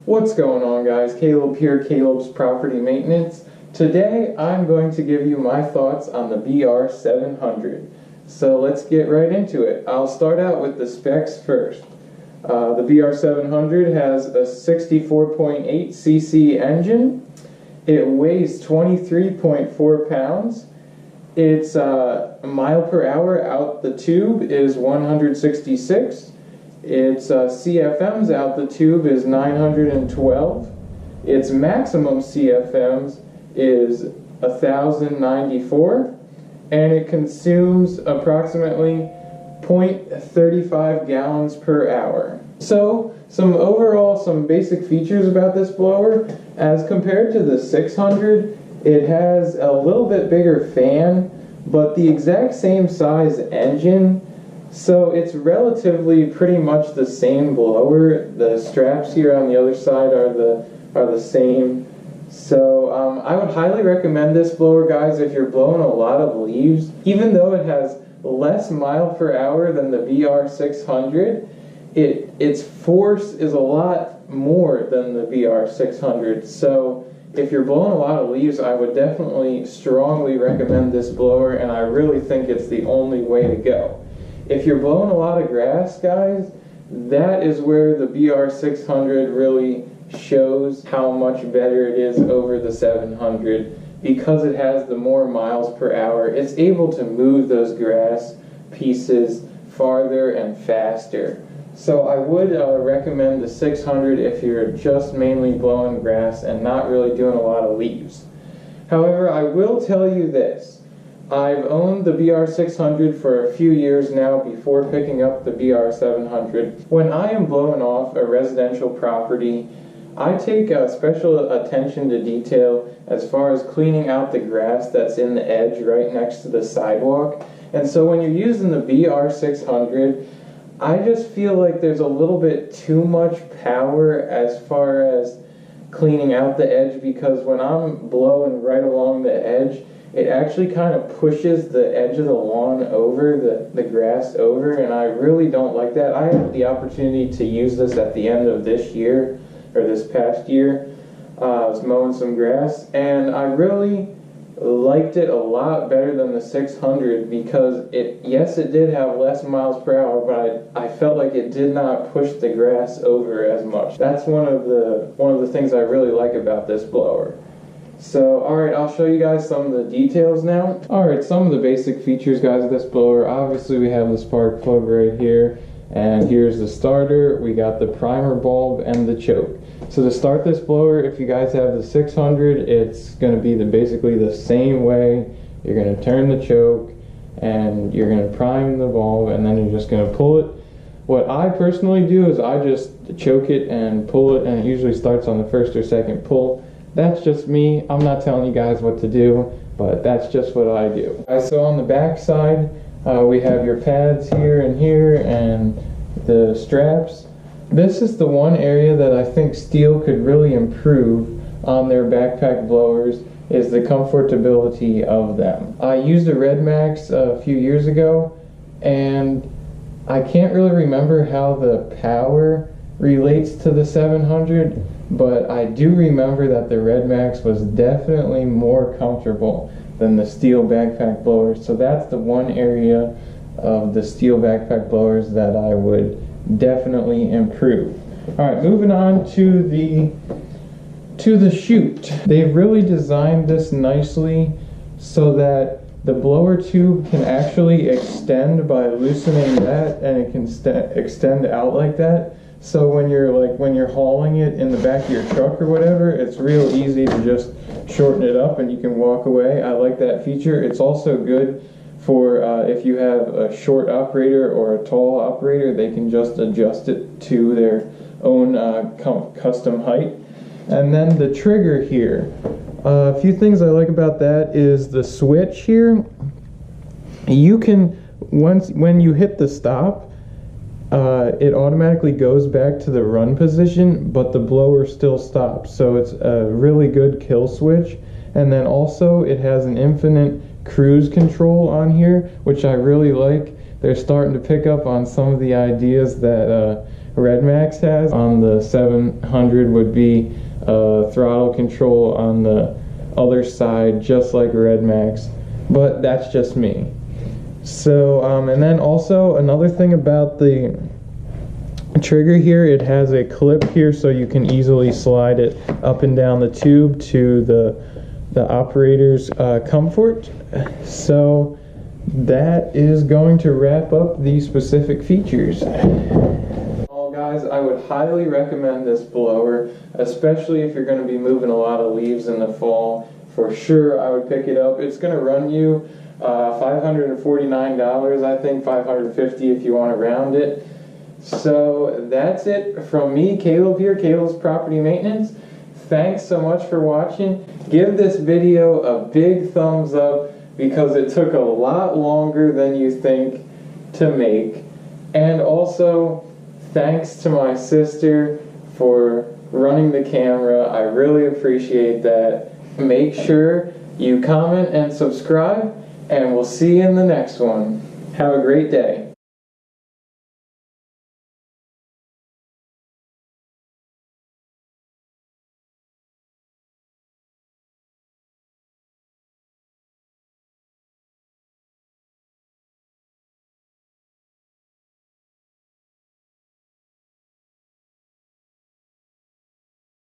What's going on, guys? Caleb here, Caleb's Property Maintenance. Today I'm going to give you my thoughts on the BR700. So let's get right into it. I'll start out with the specs first. The BR700 has a 64.8 cc engine. It weighs 23.4 pounds. Its mile per hour out the tube is 166. Its CFMs out the tube is 912. Its maximum CFMs is 1,094, and it consumes approximately 0.35 gallons per hour. So, some basic features about this blower. As compared to the 600, it has a little bit bigger fan, but the exact same size engine. So it's relatively pretty much the same blower. The straps here on the other side are the same. So I would highly recommend this blower, guys, if you're blowing a lot of leaves. Even though it has less mile per hour than the BR600, its force is a lot more than the BR600. So if you're blowing a lot of leaves, I would definitely strongly recommend this blower, and I really think it's the only way to go. If you're blowing a lot of grass, guys, that is where the BR600 really shows how much better it is over the 700, because it has the more miles per hour. It's able to move those grass pieces farther and faster. So I would recommend the 600 if you're just mainly blowing grass and not really doing a lot of leaves. However, I will tell you this. I've owned the BR600 for a few years now before picking up the BR700. When I am blowing off a residential property, I take special attention to detail as far as cleaning out the grass that's in the edge right next to the sidewalk. And so when you're using the BR600, I just feel like there's a little bit too much power as far as cleaning out the edge, because when I'm blowing right along the edge, it actually kind of pushes the edge of the lawn over, the grass over, and I really don't like that. I had the opportunity to use this at the end of this year, or this past year. I was mowing some grass, and I really liked it a lot better than the 600, because yes, it did have less miles per hour, but I felt like it did not push the grass over as much. That's one of the things I really like about this blower. So, alright, I'll show you guys some of the details now. Alright, some of the basic features, guys, of this blower. Obviously, we have the spark plug right here, and here's the starter. We got the primer bulb and the choke. So to start this blower, if you guys have the 600, it's going to be basically the same way. You're going to turn the choke, and you're going to prime the bulb, and then you're just going to pull it. What I personally do is I just choke it and pull it, and it usually starts on the first or second pull. That's just me. I'm not telling you guys what to do, but that's just what I do. So on the back side, we have your pads here and the straps. This is the one area that I think Stihl could really improve on their backpack blowers, is the comfortability of them. I used a Red Max a few years ago, and I can't really remember how the power relates to the 700, but I do remember that the Red Max was definitely more comfortable than the Stihl backpack blowers. So that's the one area of the Stihl backpack blowers that I would definitely improve. Alright, moving on to the chute. They've really designed this nicely so that the blower tube can actually extend by loosening that, and it can extend out like that. So when you're hauling it in the back of your truck or whatever, it's real easy to just shorten it up and you can walk away. I like that feature. It's also good for if you have a short operator or a tall operator, they can just adjust it to their own custom height. And then the trigger here. A few things I like about that is the switch here. You can, when you hit the stop, it automatically goes back to the run position, but the blower still stops. So it's a really good kill switch. And then also it has an infinite cruise control on here, which I really like. They're starting to pick up on some of the ideas that Red Max has. On the 700 would be throttle control on the other side, just like Red Max, but that's just me. So, and then also another thing about the trigger here, it has a clip here so you can easily slide it up and down the tube to the operator's comfort. So that is going to wrap up these specific features. Well, guys, I would highly recommend this blower, especially if you're going to be moving a lot of leaves in the fall. For sure, I would pick it up. It's going to run you $549, I think, $550 if you want to round it. So that's it from me, Caleb here, Caleb's Property Maintenance. Thanks so much for watching. Give this video a big thumbs up because it took a lot longer than you think to make. And also, thanks to my sister for running the camera. I really appreciate that. Make sure you comment and subscribe, and we'll see you in the next one. Have a great day.